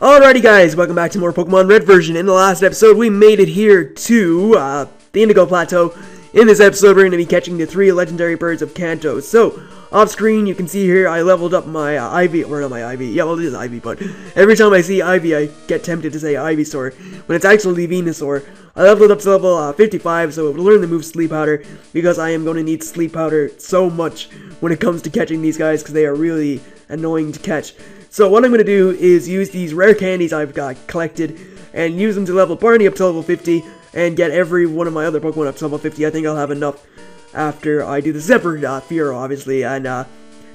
Alrighty guys, welcome back to more Pokemon Red version. In the last episode, we made it here to the Indigo Plateau. In this episode, we're going to be catching the 3 legendary birds of Kanto. So, off screen, you can see here, I leveled up my Ivy, or not my Ivy, yeah, well it is Ivy, but every time I see Ivy, I get tempted to say Ivysaur, when it's actually Venusaur. I leveled it up to level 55, so it will learn the move Sleep Powder, because I am going to need Sleep Powder so much when it comes to catching these guys, because they are really annoying to catch. So what I'm going to do is use these rare candies I've got collected and use them to level Barney up to level 50 and get every one of my other Pokemon up to level 50. I think I'll have enough after I do the Zephyr Fearow, obviously, and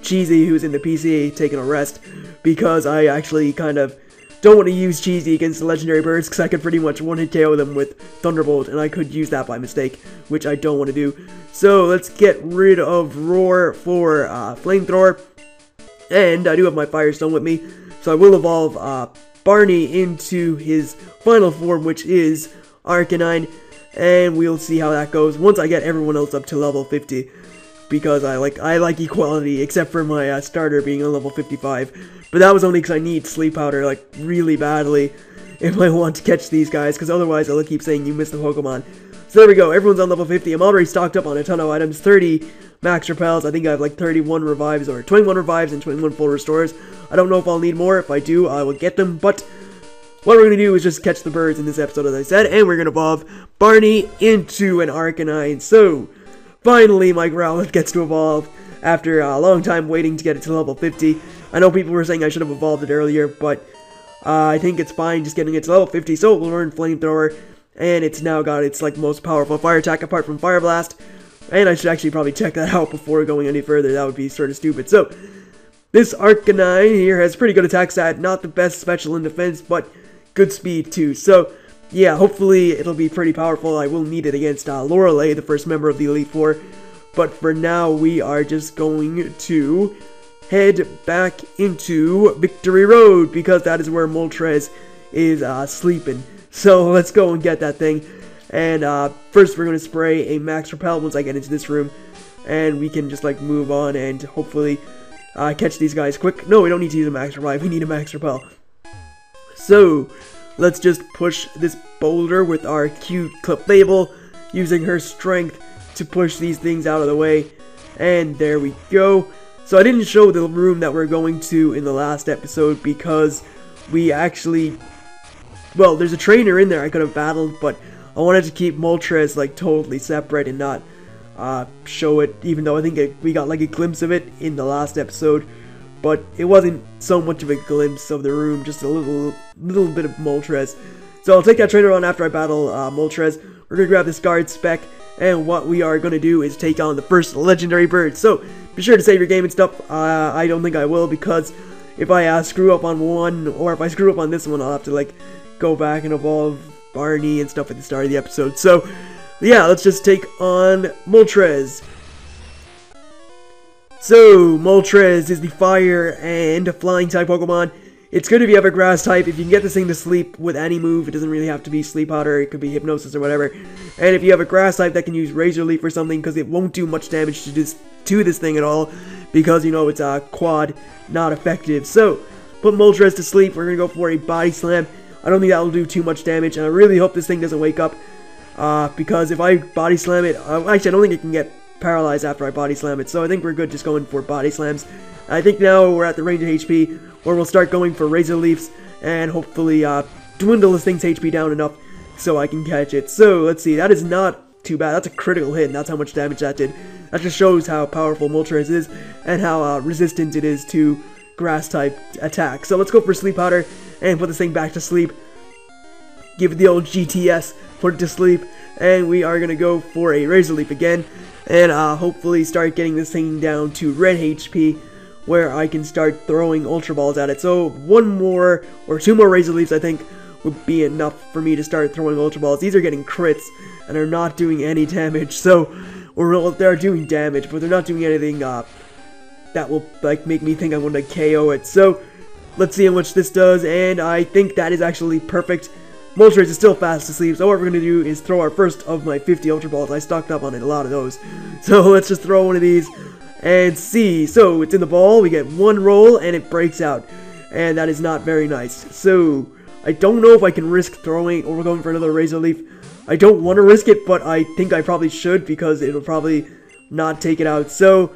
Cheesy, who's in the PC, taking a rest, because I actually kind of don't want to use Cheesy against the legendary birds, because I could pretty much one-hit KO them with Thunderbolt, and I could use that by mistake, which I don't want to do. So let's get rid of Roar for Flamethrower. And I do have my Firestone with me, so I will evolve Barney into his final form, which is Arcanine, and we'll see how that goes once I get everyone else up to level 50, because I like equality, except for my starter being on level 55, but that was only because I need Sleep Powder, like, really badly, if I want to catch these guys, because otherwise I'll keep saying you missed the Pokemon. So there we go, everyone's on level 50, I'm already stocked up on a ton of items, 30 max repels, I think I have like 31 revives, or 21 revives and 21 full restores. I don't know if I'll need more. If I do, I will get them, but what we're going to do is just catch the birds in this episode, as I said, and we're going to evolve Barney into an Arcanine. So, finally my Growlithe gets to evolve after a long time waiting to get it to level 50. I know people were saying I should have evolved it earlier, but I think it's fine just getting it to level 50, so it will learn Flamethrower, and it's now got its like most powerful fire attack apart from Fire Blast. And I should actually probably check that out before going any further. That would be sort of stupid. So, this Arcanine here has pretty good attack stat. Not the best special in defense, but good speed too. So, yeah, hopefully it'll be pretty powerful. I will need it against Lorelei, the first member of the Elite Four. But for now, we are just going to head back into Victory Road, because that is where Moltres is sleeping. So, let's go and get that thing. And first we're going to spray a max repel once I get into this room, and we can just like move on and hopefully catch these guys quick. No, we don't need to use a max revive, we need a max repel. So let's just push this boulder with our cute Clefable, using her strength to push these things out of the way. And there we go. So I didn't show the room that we're going to in the last episode, because we actually, well, there's a trainer in there I could have battled, but I wanted to keep Moltres like totally separate and not show it, even though I think we got like a glimpse of it in the last episode, but it wasn't so much of a glimpse of the room, just a little bit of Moltres. So I'll take that trainer on after I battle Moltres. We're gonna grab this guard spec, and what we are gonna do is take on the first legendary bird. So be sure to save your game and stuff. I don't think I will, because if I screw up on one, or if I screw up on this one, I'll have to like go back and evolve Barney and stuff at the start of the episode. So yeah, let's just take on Moltres. So Moltres is the fire and flying type Pokemon. It's good if you have a grass type. If you can get this thing to sleep with any move, it doesn't really have to be Sleep Powder, it could be Hypnosis or whatever. And if you have a grass type, that can use Razor Leaf or something, because it won't do much damage to this thing at all, because you know it's a quad, not effective. So put Moltres to sleep. We're gonna go for a Body Slam. I don't think that will do too much damage, and I really hope this thing doesn't wake up, because if I Body Slam it, actually I don't think it can get paralyzed after I Body Slam it, so I think we're good just going for Body Slams. I think now we're at the range of HP, where we'll start going for Razor Leafs, and hopefully dwindle this thing's HP down enough so I can catch it. So let's see, that is not too bad. That's a critical hit, and that's how much damage that did. That just shows how powerful Moltres is, and how resistant it is to grass type attack. So let's go for Sleep Powder and put this thing back to sleep. Give it the old GTS, put it to sleep, and we are gonna go for a Razor Leaf again, and hopefully start getting this thing down to red HP, where I can start throwing Ultra Balls at it. So one more or two more Razor Leafs I think would be enough for me to start throwing Ultra Balls. These are getting crits and are not doing any damage, so, or they're doing damage, but they're not doing anything that will like make me think I'm going to KO it. So let's see how much this does, and I think that is actually perfect. Moltres is still fast asleep, so what we're going to do is throw our first of my 50 Ultra Balls. I stocked up on a lot of those. So let's just throw one of these and see. So it's in the ball, we get one roll, and it breaks out. and that is not very nice. So I don't know if I can risk throwing or going for another Razor Leaf. I don't want to risk it, but I think I probably should because it'll probably not take it out. So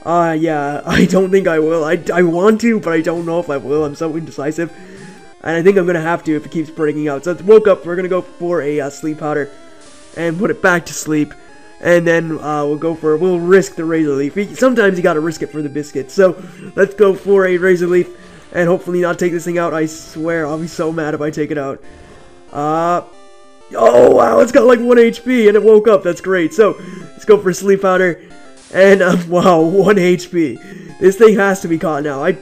yeah, I don't think I will. I want to, but I don't know if I will. I'm so indecisive. And I think I'm going to have to if it keeps breaking out. So it's woke up. We're going to go for a sleep powder and put it back to sleep. And then we'll risk the Razor Leaf. Sometimes you got to risk it for the biscuit. So let's go for a Razor Leaf and hopefully not take this thing out. I swear I'll be so mad if I take it out. Oh wow, it's got like 1 HP and it woke up. That's great. So let's go for sleep powder. And wow, 1 HP. This thing has to be caught now.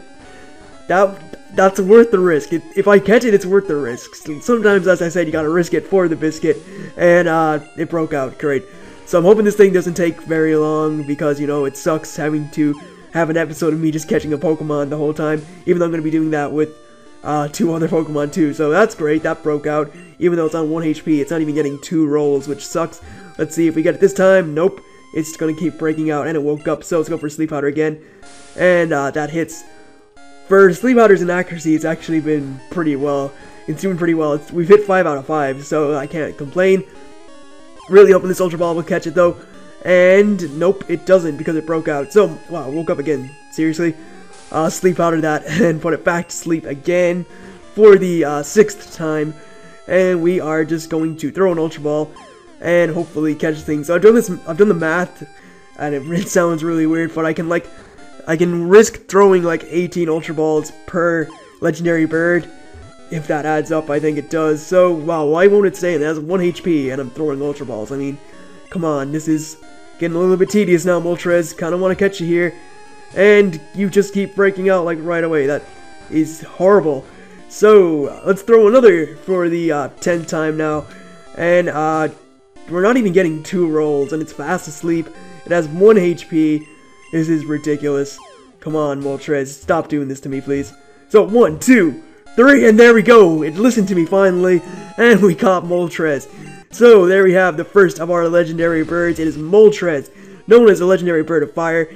That's worth the risk. If I catch it, it's worth the risk. Sometimes, as I said, you gotta risk it for the biscuit. And it broke out. Great. So I'm hoping this thing doesn't take very long because, you know, it sucks having to have an episode of me just catching a Pokemon the whole time. Even though I'm gonna be doing that with 2 other Pokemon too. So that's great. That broke out. Even though it's on 1 HP, it's not even getting 2 rolls, which sucks. Let's see if we get it this time. Nope. It's gonna keep breaking out, and it woke up. So let's go for Sleep Powder again. And that hits. For Sleep Powder's inaccuracy, it's actually been pretty well. It's doing pretty well. We've hit 5 out of 5, so I can't complain. Really hoping this Ultra Ball will catch it, though. And nope, it doesn't because it broke out. So, wow, woke up again. Seriously. Sleep Powder that and put it back to sleep again for the 6th time. And we are just going to throw an Ultra Ball and hopefully catch things. So I've done the math, and it sounds really weird, but I can risk throwing like 18 Ultra Balls per legendary bird. If that adds up, I think it does. So, wow, why won't it say it? It has 1 HP and I'm throwing Ultra Balls. I mean, come on, this is getting a little bit tedious now, Moltres. Kinda wanna catch you here. And you just keep breaking out like right away. That is horrible. So, let's throw another for the 10th time now. And we're not even getting 2 rolls, and it's fast asleep. It has 1 HP. This is ridiculous. Come on, Moltres, stop doing this to me, please. So, 1, 2, 3, and there we go. It listened to me finally, and we caught Moltres. So, there we have the first of our legendary birds. It is Moltres, known as a legendary bird of fire.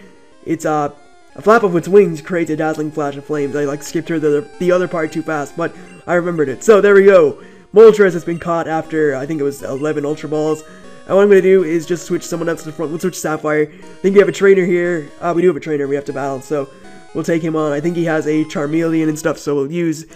It's a flap of its wings creates a dazzling flash of flames. I skipped through the other part too fast, but I remembered it. So, there we go. Moltres has been caught after, I think it was 11 Ultra Balls. And what I'm going to do is just switch someone else to the front. We'll switch Sapphire. I think we have a trainer here. We do have a trainer we have to battle, so we'll take him on. I think he has a Charmeleon and stuff, so we'll use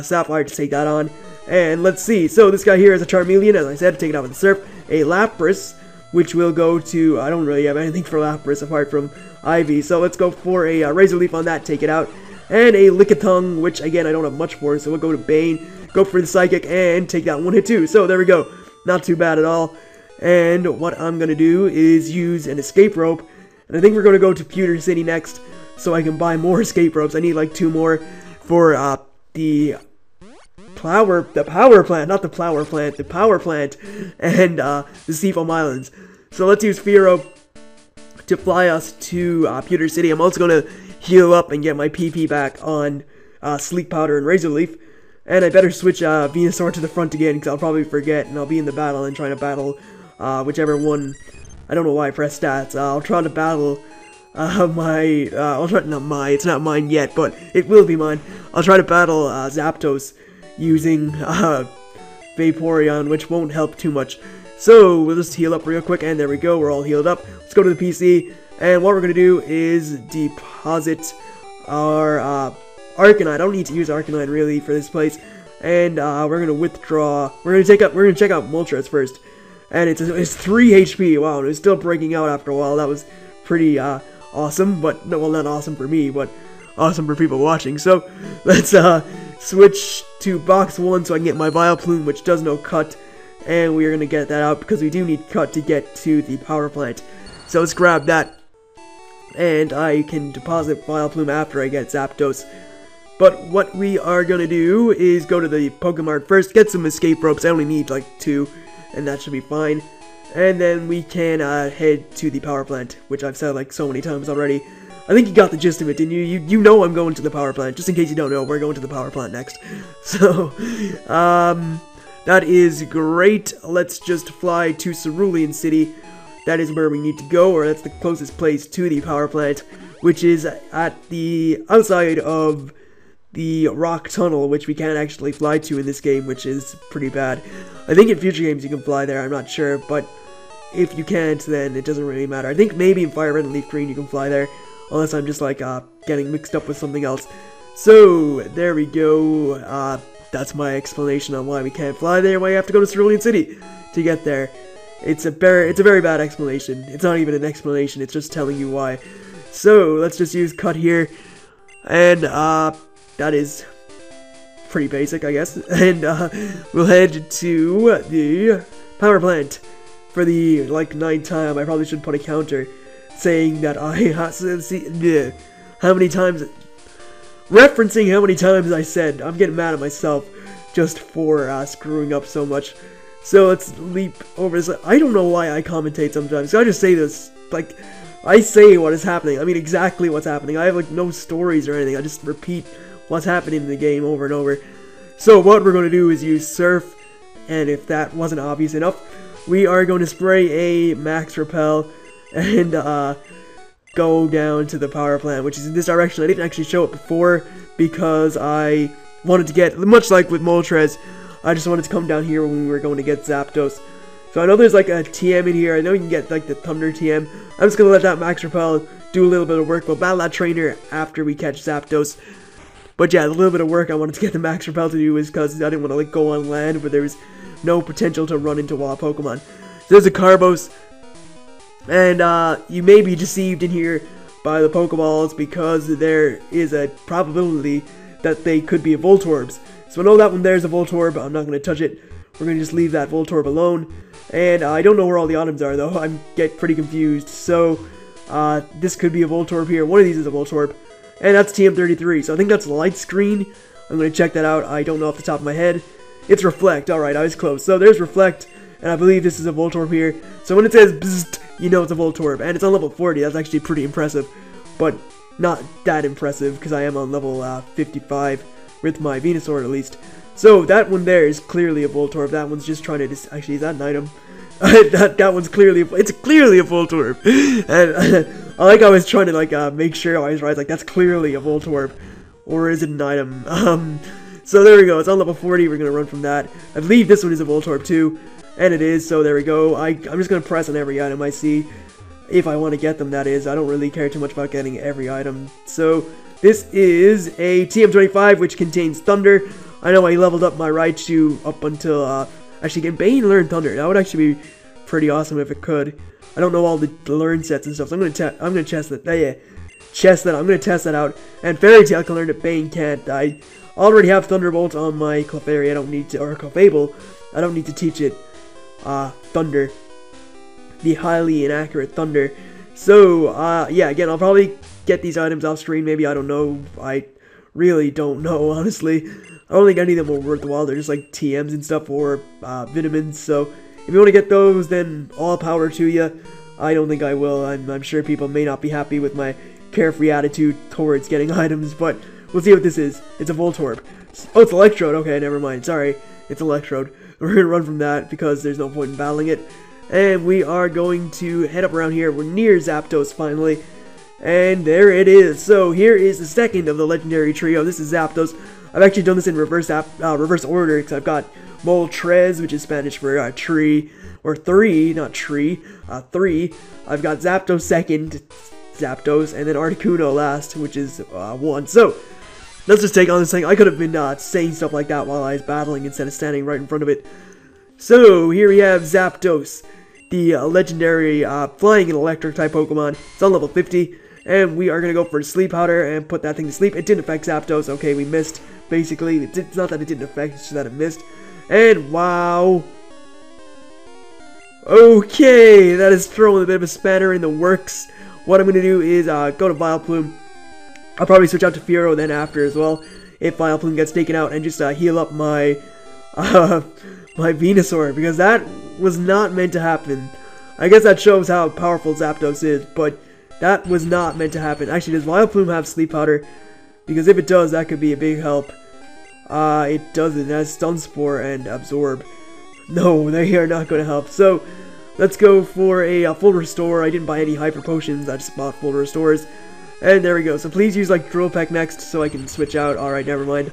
Sapphire to take that on. And let's see. So this guy here is a Charmeleon, as I said, take it out with the Surf. A Lapras, which will go to, I don't really have anything for Lapras apart from Ivy. So let's go for a Razor Leaf on that, take it out. And a Lickitung, which again I don't have much for, so we'll go to Bane, go for the Psychic, and take that 1 hit too. So there we go. Not too bad at all. And what I'm going to do is use an escape rope. And I think we're going to go to Pewter City next, so I can buy more escape ropes. I need like 2 more for the power plant, not the flower plant, the power plant, and the Seafoam Islands. So let's use Fearow to fly us to Pewter City. I'm also going to heal up and get my PP back on Sleep Powder and Razor Leaf. And I better switch Venusaur to the front again, because I'll probably forget, and I'll be in the battle and trying to battle whichever one. I don't know why I press stats. I'll try to battle it's not mine yet, but it will be mine. I'll try to battle Zapdos using Vaporeon, which won't help too much. So we'll just heal up real quick, and there we go, we're all healed up. Let's go to the PC, and what we're going to do is deposit our Arcanine. I don't need to use Arcanine really for this place. And we're gonna withdraw. We're gonna check out Moltres first. And it's 3 HP. Wow, and it's still breaking out after a while. That was pretty awesome, but no, well, not awesome for me, but awesome for people watching. So let's switch to box 1 so I can get my Vileplume, which does no cut. And we're gonna get that out because we do need cut to get to the power plant. So let's grab that, and I can deposit Vileplume after I get Zapdos. But what we are going to do is go to the Pokemart first, get some escape ropes. I only need like 2, and that should be fine. And then we can head to the power plant, which I've said like so many times already. I think you got the gist of it, didn't you? You know I'm going to the power plant. Just in case you don't know, we're going to the power plant next. So, that is great. Let's just fly to Cerulean City. That is where we need to go, or that's the closest place to the power plant, which is at the outside of the rock tunnel, which we can't actually fly to in this game, which is pretty bad. I think in future games you can fly there, I'm not sure, but if you can't, then it doesn't really matter. I think maybe in Fire Red and Leaf Green you can fly there, unless I'm just like getting mixed up with something else. So there we go. That's my explanation on why we can't fly there, why you have to go to Cerulean City to get there. It's a very bad explanation. It's not even an explanation, it's just telling you why. So let's just use cut here, and that is pretty basic, I guess. And we'll head to the power plant for the like 9th time. I probably should put a counter saying that I have to see how many times, referencing how many times I said. I'm getting mad at myself just for screwing up so much. So let's leap over this. I don't know why I commentate sometimes. So I just say this, like, I say what is happening. I mean exactly what's happening. I have like no stories or anything. I just repeat what's happening in the game over and over. So what we're going to do is use Surf, and if that wasn't obvious enough, we are going to spray a Max Repel and go down to the power plant, which is in this direction. I didn't actually show it before because I wanted to get, much like with Moltres, I just wanted to come down here when we were going to get Zapdos. So I know there's like a TM in here. I know you can get like the Thunder TM. I'm just going to let that Max Repel do a little bit of work. We'll battle that trainer after we catch Zapdos. But yeah, the little bit of work I wanted to get the Max Repel to do is because I didn't want to like go on land where there was no potential to run into wild Pokemon. So there's a Carbos, and you may be deceived in here by the Pokeballs because there is a probability that they could be a Voltorbs. So I know that one there's a Voltorb, I'm not going to touch it. We're going to just leave that Voltorb alone. And I don't know where all the items are though, I get pretty confused. So this could be a Voltorb here, one of these is a Voltorb. And that's TM33, so I think that's Light Screen. I'm going to check that out, I don't know off the top of my head. It's Reflect, alright, I was close. So there's Reflect, and I believe this is a Voltorb here. So when it says bzzzt, you know it's a Voltorb, and it's on level 40, that's actually pretty impressive. But not that impressive, because I am on level 55 with my Venusaur at least. So that one there is clearly a Voltorb, that one's just trying to actually, is that an item? that one's clearly, it's clearly a Voltorb. And I like I was trying to like make sure I was right, like that's clearly a Voltorb. Or is it an item? So there we go, it's on level 40, we're gonna run from that. I believe this one is a Voltorb too, and it is, so there we go. I'm just gonna press on every item I see, if I want to get them, that is. I don't really care too much about getting every item. So this is a TM25, which contains Thunder. I know I leveled up my Raichu up until, actually can Bane learn Thunder? That would actually be pretty awesome if it could. I don't know all the learn sets and stuff, so I'm gonna test that. I'm gonna test that out. And Fairy Tail can learn it, Bane can't. I already have Thunderbolt on my Clefairy. I don't need to, or Clefable. I don't need to teach it Thunder, the highly inaccurate Thunder. So yeah, again, I'll probably get these items off screen. Maybe, I don't know. I really don't know, honestly. I don't think any of them are worth the while. They're just like TMs and stuff, or vitamins. So if you want to get those, then all power to you. I don't think I will. I'm sure people may not be happy with my carefree attitude towards getting items, but we'll see what this is. It's a Voltorb. Oh, it's Electrode. Okay, never mind. Sorry. It's Electrode. We're going to run from that because there's no point in battling it. And we are going to head up around here. We're near Zapdos finally. And there it is. So here is the second of the legendary trio. This is Zapdos. I've actually done this in reverse order because I've got Moltres, which is Spanish for tree, or three, not tree, three. I've got Zapdos second, Zapdos, and then Articuno last, which is 1. So let's just take on this thing. I could have been saying stuff like that while I was battling instead of standing right in front of it. So here we have Zapdos, the legendary flying and electric type Pokemon. It's on level 50, and we are going to go for Sleep Powder and put that thing to sleep. It didn't affect Zapdos. Okay, we missed, basically. It's not that it didn't affect, it's just that it missed. And wow. Okay, that is throwing a bit of a spanner in the works. What I'm going to do is go to Vileplume. I'll probably switch out to Fearow then after as well, if Vileplume gets taken out, and just heal up my my Venusaur, because that was not meant to happen. I guess that shows how powerful Zapdos is, but that was not meant to happen. Actually, does Vileplume have Sleep Powder? Because if it does, that could be a big help. It doesn't. It has Stun Spore and Absorb. No, they are not going to help. So let's go for a full restore. I didn't buy any hyper potions. I just bought full restores. And there we go. So please use like Drill Peck next so I can switch out. Alright, never mind.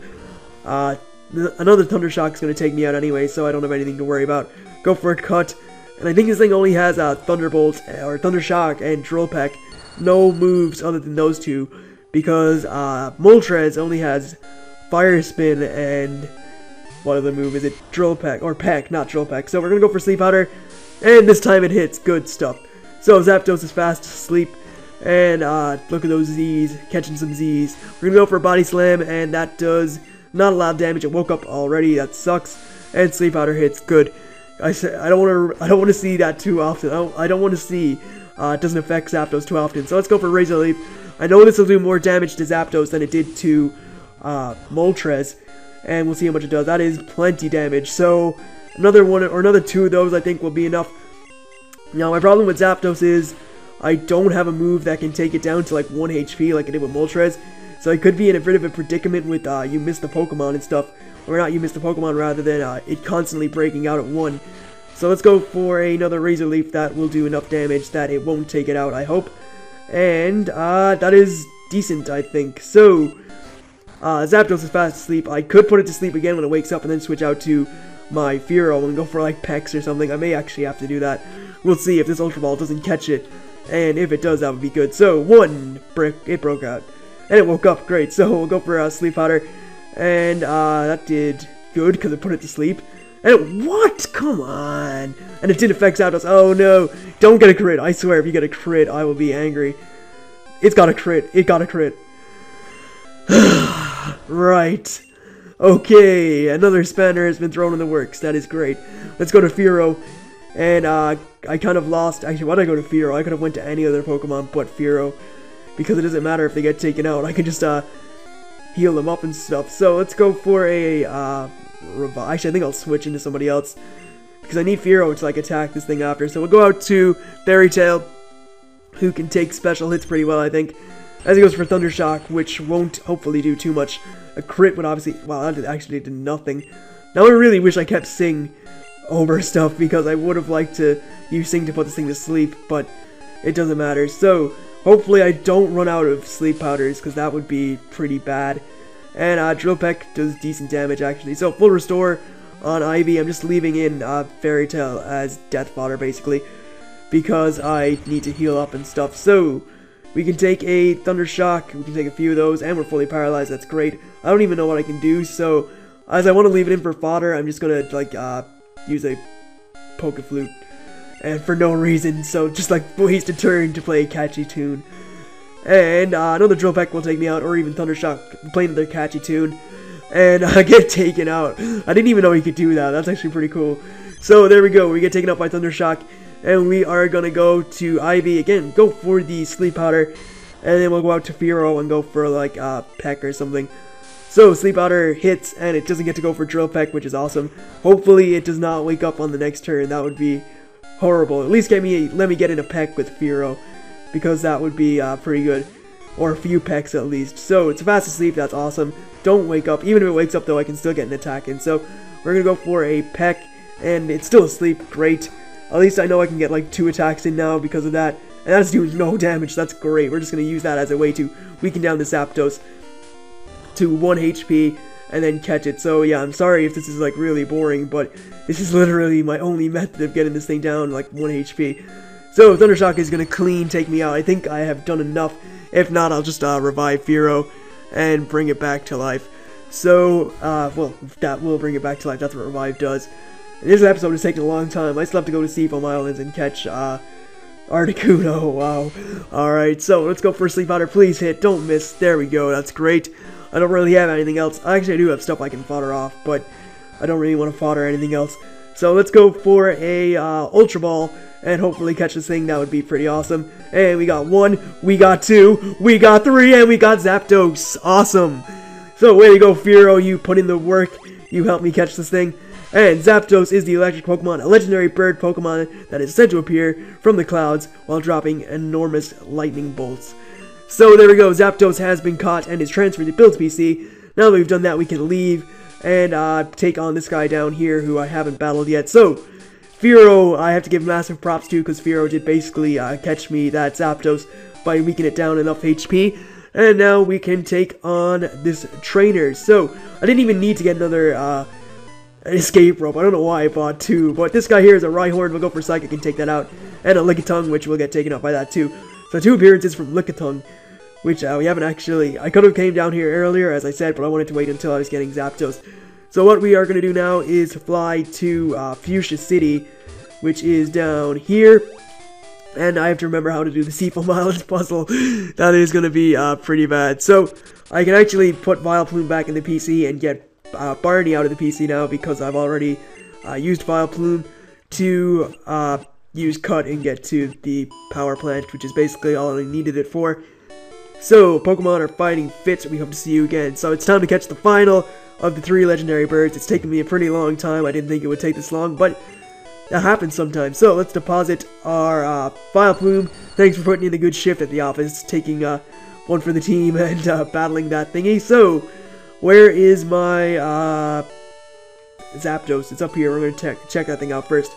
Another Thunder Shock is going to take me out anyway, so I don't have anything to worry about. Go for a cut. And I think this thing only has Thunderbolt or Thunder Shock and Drill Peck. No moves other than those two, because Moltres only has Fire Spin and what other move is it? Drill Peck or Peck, not Drill Peck. So we're gonna go for Sleep Powder, and this time it hits. Good stuff. So Zapdos is fast asleep, and look at those Z's, catching some Z's. We're gonna go for Body Slam, and that does not a lot of damage. It woke up already. That sucks. And Sleep Powder hits. Good. I don't want to see that too often. I don't want to see it doesn't affect Zapdos too often. So let's go for Razor Leaf. I know this will do more damage to Zapdos than it did to Moltres, and we'll see how much it does. That is plenty damage. So another one or another two of those I think will be enough. Now my problem with Zapdos is I don't have a move that can take it down to like 1 HP like I did with Moltres. So I could be in a bit of a predicament with you miss the Pokemon and stuff. Or not you miss the Pokemon rather than it constantly breaking out at 1. So let's go for another Razor Leaf that will do enough damage that it won't take it out, I hope. And that is decent, I think. So Zapdos is fast asleep. I could put it to sleep again when it wakes up and then switch out to my Fearow and go for like Pecks or something. I may actually have to do that. We'll see if this Ultra Ball doesn't catch it. And if it does, that would be good. So it broke out. And it woke up. Great. So we'll go for Sleep Powder. And that did good because it put it to sleep. And what? Come on. And it did affect Zapdos. Oh no. Don't get a crit. I swear if you get a crit, I will be angry. It's got a crit. It got a crit. Right. Okay. Another Spanner has been thrown in the works. That is great. Let's go to Fearow. And I kind of lost. Actually, why did I go to Fearow? I could have went to any other Pokemon but Fearow. Because it doesn't matter if they get taken out. I can just heal them up and stuff. So let's go for a actually I think I'll switch into somebody else because I need Fearow to like attack this thing after. So we'll go out to Fairy Tail, who can take special hits pretty well, I think, as he goes for Thunder Shock, which won't hopefully do too much. A crit would obviously, wow, that actually did nothing. Now I really wish I kept Sing over stuff because I would have liked to use Sing to put this thing to sleep, but it doesn't matter. So hopefully I don't run out of Sleep Powders, because that would be pretty bad. And Drill Peck does decent damage, actually. So full restore on Ivy. I'm just leaving in Fairy Tail as death fodder, basically, because I need to heal up and stuff. So we can take a Thunder Shock. We can take a few of those, and we're fully paralyzed. That's great. I don't even know what I can do. So as I want to leave it in for fodder, I'm just going to, like, use a Poke Flute. And for no reason, so just like waste a turn to play a catchy tune. And another Drill Peck will take me out, or even Thunder Shock, play another catchy tune. And I get taken out. I didn't even know he could do that. That's actually pretty cool. So there we go. We get taken out by Thunder Shock. And we are going to go to Ivy. Again, go for the Sleep Powder. And then we'll go out to Fearow and go for like Peck or something. So Sleep Powder hits, and it doesn't get to go for Drill Peck, which is awesome. Hopefully it does not wake up on the next turn. That would be horrible. At least let me get in a Peck with Fearow, because that would be pretty good, or a few Pecks at least. So it's fast asleep. That's awesome. Don't wake up. Even if it wakes up though, I can still get an attack in. So we're gonna go for a Peck, and it's still asleep. Great. At least I know I can get like 2 attacks in now because of that, and that's doing no damage. That's great. We're just gonna use that as a way to weaken down the Zapdos to 1 HP and then catch it. So yeah, I'm sorry if this is like really boring, but this is literally my only method of getting this thing down like 1 HP. So Thunder Shock is gonna clean take me out. I think I have done enough. If not, I'll just revive Fearow and bring it back to life. So well, that will bring it back to life. That's what revive does. And this episode is taking a long time. I still have to go to Seafoam Islands and catch Articuno. Wow. Alright, so let's go for Sleep Powder. Please hit. Don't miss. There we go. That's great. I don't really have anything else. Actually, I do have stuff I can fodder off, but I don't really want to fodder anything else. So let's go for a Ultra Ball and hopefully catch this thing. That would be pretty awesome. And we got 1, we got 2, we got 3, and we got Zapdos. Awesome. So way to go, Fearow. You put in the work. You helped me catch this thing. And Zapdos is the electric Pokemon, a legendary bird Pokemon that is said to appear from the clouds while dropping enormous lightning bolts. So there we go, Zapdos has been caught and is transferred to Build PC. Now that we've done that, we can leave and take on this guy down here who I haven't battled yet. So, Fearow, I have to give massive props to, because Fearow did basically catch me that Zapdos by weakening it down enough HP. And now we can take on this trainer. So, I didn't even need to get another an escape rope. I don't know why I bought two. But this guy here is a Rhyhorn. We'll go for Psychic and take that out. And a Lickitung, which will get taken out by that too. So 2 appearances from Lickitung, which we haven't actually... I could have came down here earlier, as I said, but I wanted to wait until I was getting Zapdos. So what we are going to do now is fly to Fuchsia City, which is down here. And I have to remember how to do the Seafoam Islands puzzle. That is going to be pretty bad. So, I can actually put Vileplume back in the PC and get Barney out of the PC now because I've already used Vileplume to use Cut and get to the power plant, which is basically all I needed it for. So, Pokemon are fighting fit. We hope to see you again. So, it's time to catch the final of the 3 legendary birds. It's taken me a pretty long time. I didn't think it would take this long, but... that happens sometimes. So let's deposit our Vileplume. Thanks for putting in a good shift at the office, taking one for the team and battling that thingy. So, where is my Zapdos? It's up here. We're going to check that thing out first.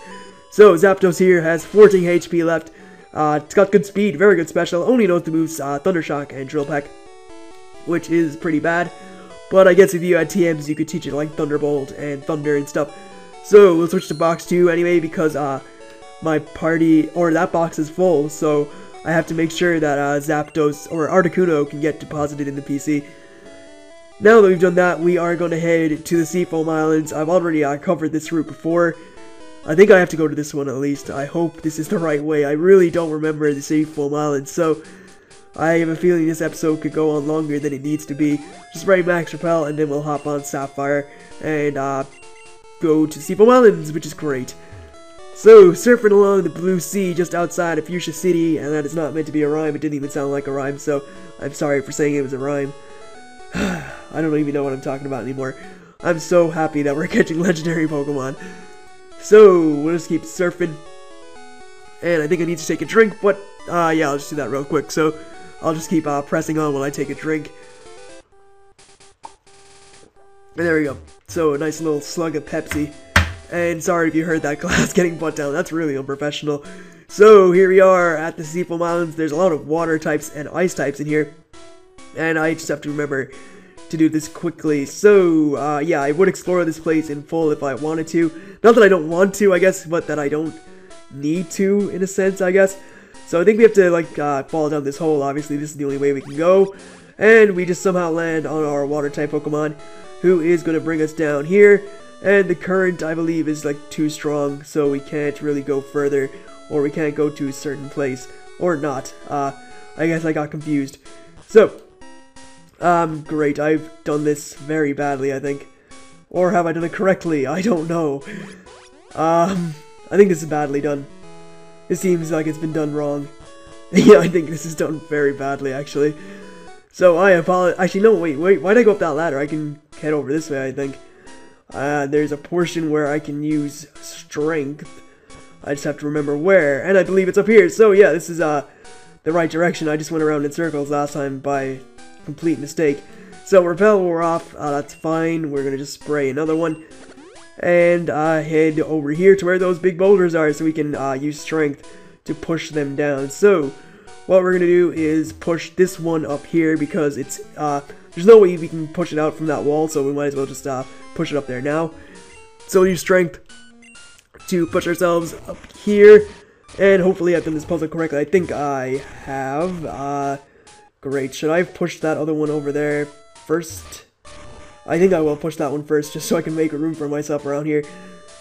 So, Zapdos here has 14 HP left. It's got good speed, very good special. Only knows the moves Thunder Shock and Drill Peck, which is pretty bad. But I guess if you had TMs, you could teach it like Thunderbolt and Thunder and stuff. So, we'll switch to box 2 anyway, because my party, or that box is full, so I have to make sure that Zapdos, or Articuno, can get deposited in the PC. Now that we've done that, we are going to head to the Seafoam Islands. I've already covered this route before. I think I have to go to this one at least. I hope this is the right way. I really don't remember the Seafoam Islands, so I have a feeling this episode could go on longer than it needs to be. Just write Max Repel, and then we'll hop on Sapphire, and go to Seafoam Islands, which is great. So, surfing along the blue sea just outside of Fuchsia City, and that is not meant to be a rhyme. It didn't even sound like a rhyme, so I'm sorry for saying it was a rhyme. I don't even know what I'm talking about anymore. I'm so happy that we're catching legendary Pokemon. So, we'll just keep surfing. And I think I need to take a drink, but yeah, I'll just do that real quick. So, I'll just keep pressing on while I take a drink. And there we go. So, a nice little slug of Pepsi. And sorry if you heard that glass getting put down. That's really unprofessional. So, here we are at the Seafoam Islands. There's a lot of water types and ice types in here. And I just have to remember to do this quickly. So, yeah, I would explore this place in full if I wanted to. Not that I don't want to, I guess, but that I don't need to, in a sense, I guess. So, I think we have to, like, fall down this hole. Obviously, this is the only way we can go. And we just somehow land on our water-type Pokemon, who is going to bring us down here. And the current, I believe, is like too strong, so we can't really go further, or we can't go to a certain place, or not. I guess I got confused. So, great, I've done this very badly, I think. Or have I done it correctly? I don't know. I think this is badly done. It seems like it's been done wrong. Yeah, I think this is done very badly, actually. So, I apologize. Actually, no, wait, why'd I go up that ladder? I can head over this way, I think. There's a portion where I can use strength. I just have to remember where, and I believe it's up here. So, yeah, this is, the right direction. I just went around in circles last time by complete mistake. So, Repel wore off. That's fine. We're gonna just spray another one. And, head over here to where those big boulders are so we can, use strength to push them down. So, what we're gonna do is push this one up here because it's, there's no way we can push it out from that wall, so we might as well just, push it up there now. So we'll use strength to push ourselves up here. And hopefully I've done this puzzle correctly. I think I have. Great. Should I have pushed that other one over there first? I think I will push that one first just so I can make room for myself around here.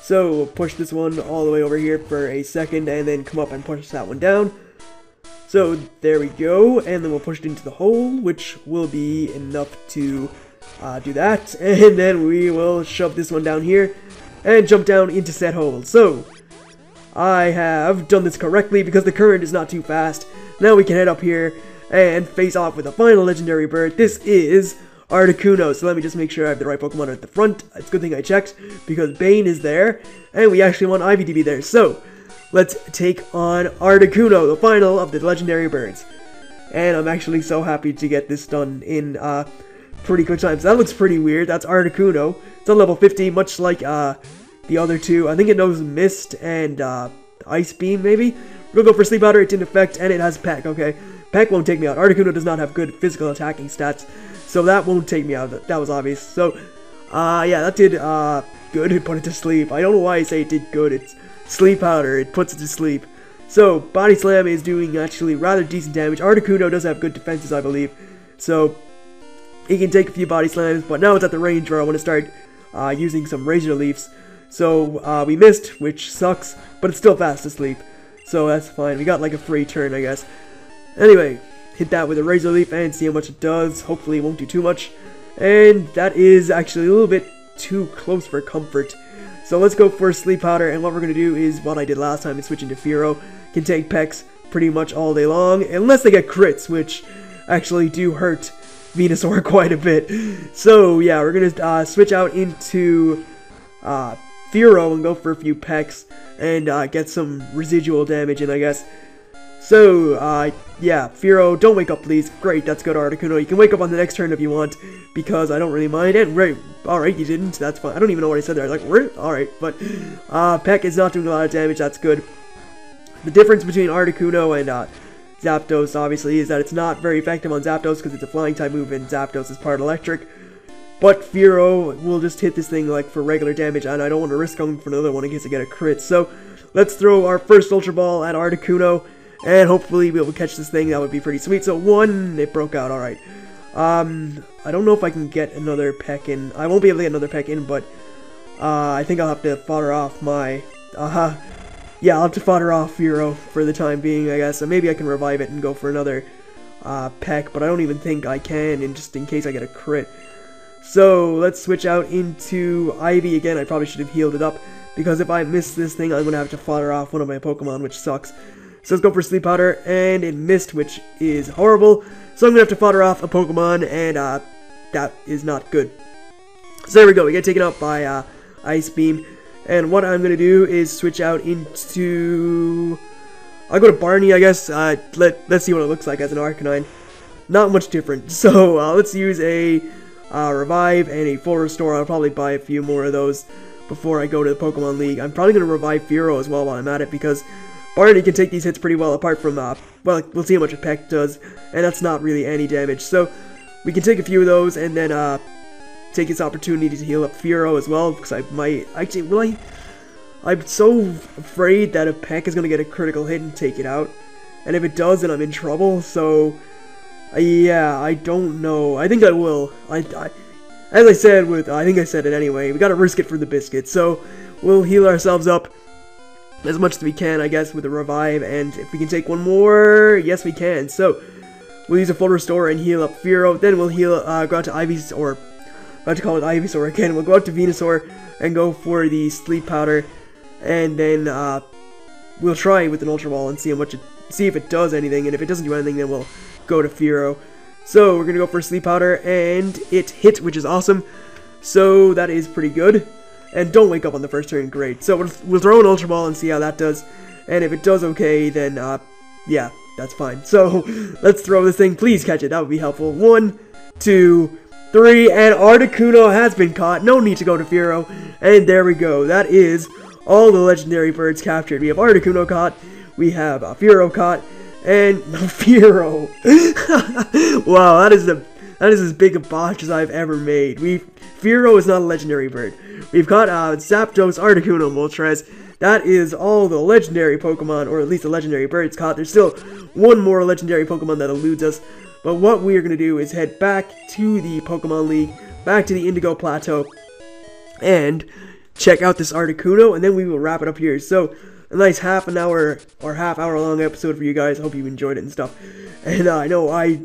So we'll push this one all the way over here for a second and then come up and push that one down. So there we go. And then we'll push it into the hole, which will be enough to do that. And then we will shove this one down here and jump down into said hole. So I have done this correctly because the current is not too fast. Now we can head up here and face off with the final legendary bird. This is Articuno. So let me just make sure I have the right Pokemon at the front. It's a good thing I checked because Bane is there and we actually want Ivy to be there. So let's take on Articuno, the final of the legendary birds. And I'm actually so happy to get this done in pretty quick time. So that looks pretty weird. That's Articuno. It's on level 50, much like the other two. I think it knows Mist and Ice Beam, maybe? We'll go for Sleep Powder. It didn't affect, and it has Peck. Okay. Peck won't take me out. Articuno does not have good physical attacking stats, so that won't take me out. That was obvious. So, yeah, that did, good. It put it to sleep. I don't know why I say it did good. It's sleep powder. It puts it to sleep. So, Body Slam is doing actually rather decent damage. Articuno does have good defenses, I believe. So, he can take a few Body Slams, but now it's at the range where I want to start using some Razor Leafs. So, we missed, which sucks, but it's still fast asleep. So, that's fine. We got like a free turn, I guess. Anyway, hit that with a Razor Leaf and see how much it does. Hopefully it won't do too much. And that is actually a little bit too close for comfort. So let's go for Sleep Powder, and what we're going to do is what I did last time and switch into Fearow. Can take Pecks pretty much all day long, unless they get crits, which actually do hurt Venusaur quite a bit. So yeah, we're going to switch out into Fearow and go for a few Pecks and get some residual damage in, I guess. So, yeah, Fearow, don't wake up, please. Great, that's good, Articuno. You can wake up on the next turn if you want, because I don't really mind. And, right, alright, you didn't, that's fine. I don't even know what I said there. Like, alright, but, Peck is not doing a lot of damage, that's good. The difference between Articuno and, Zapdos, obviously, is that it's not very effective on Zapdos, because it's a flying type move, and Zapdos is part electric. But Fearow will just hit this thing, like, for regular damage, and I don't want to risk going for another one in case I get a crit. So, let's throw our first Ultra Ball at Articuno. And hopefully we'll catch this thing. That would be pretty sweet. So one, it broke out. Alright. I don't know if I can get another Peck in. I won't be able to get another Peck in, but I think I'll have to fodder off my... yeah, I'll have to fodder off Fearow for the time being, I guess. So maybe I can revive it and go for another Peck, but I don't even think I can, and just in case I get a crit. So let's switch out into Ivy again. I probably should have healed it up, because if I miss this thing, I'm going to have to fodder off one of my Pokemon, which sucks. So let's go for Sleep Powder, and it missed, which is horrible. So I'm going to have to fodder off a Pokemon, and that is not good. So there we go, we get taken out by Ice Beam. And what I'm going to do is switch out into... I'll go to Barney, I guess. Let's see what it looks like as an Arcanine. Not much different. So let's use a Revive and a Full Restore. I'll probably buy a few more of those before I go to the Pokemon League. I'm probably going to revive Fearow as well while I'm at it, because Barney can take these hits pretty well, apart from, well, we'll see how much a Peck does, and that's not really any damage. So, we can take a few of those, and then, take this opportunity to heal up Fearow as well, because I might, actually, I'm so afraid that a Peck is going to get a critical hit and take it out, and if it does, then I'm in trouble, so, yeah, I don't know. I think I will. As I said I think I said it anyway, we gotta risk it for the biscuit, so, we'll heal ourselves up as much as we can, I guess, with a Revive, and if we can take one more, yes we can. So, we'll use a Full Restore and heal up Fearow, then we'll heal, go out to Ivysaur, or, about to call it Ivysaur again, we'll go out to Venusaur, and go for the Sleep Powder, and then, we'll try with an Ultra Ball and see how much see if it does anything, and if it doesn't do anything, then we'll go to Fearow. So, we're gonna go for Sleep Powder, and it hit, which is awesome, so that is pretty good. And don't wake up on the first turn, great. So we'll throw an Ultra Ball and see how that does. And if it does okay, then, yeah, that's fine. So, let's throw this thing. Please catch it, that would be helpful. 1, 2, 3, and Articuno has been caught. No need to go to Fearow. And there we go. That is all the legendary birds captured. We have Articuno caught, we have Fearow caught, and Fearow. Wow, that is as big a botch as I've ever made. Fearow is not a legendary bird. We've got Zapdos, Articuno, Moltres. That is all the legendary Pokemon, or at least the legendary birds caught. There's still one more legendary Pokemon that eludes us. But what we are going to do is head back to the Pokemon League, back to the Indigo Plateau, and check out this Articuno, and then we will wrap it up here. So, a nice half an hour or half hour long episode for you guys. Hope you enjoyed it and stuff. And I know I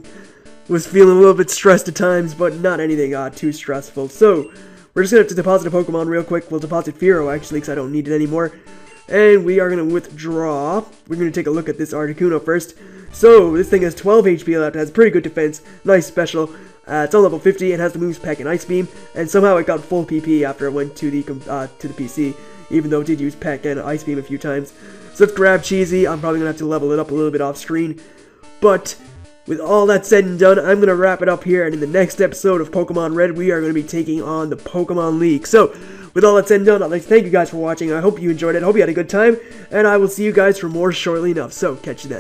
was feeling a little bit stressed at times, but not anything too stressful. So, we're just going to have to deposit a Pokemon real quick. We'll deposit Fearow, actually, because I don't need it anymore. And we are going to withdraw. We're going to take a look at this Articuno first. So, this thing has 12 HP left, has pretty good defense, nice special. It's on level 50, and has the moves Peck and Ice Beam, and somehow it got full PP after it went to the PC, even though it did use Peck and Ice Beam a few times. So let's grab Cheesy. I'm probably going to have to level it up a little bit off screen. But with all that said and done, I'm going to wrap it up here, and in the next episode of Pokemon Red, we are going to be taking on the Pokemon League. So, with all that said and done, I'd like to thank you guys for watching. I hope you enjoyed it. I hope you had a good time, and I will see you guys for more shortly enough. So, catch you then.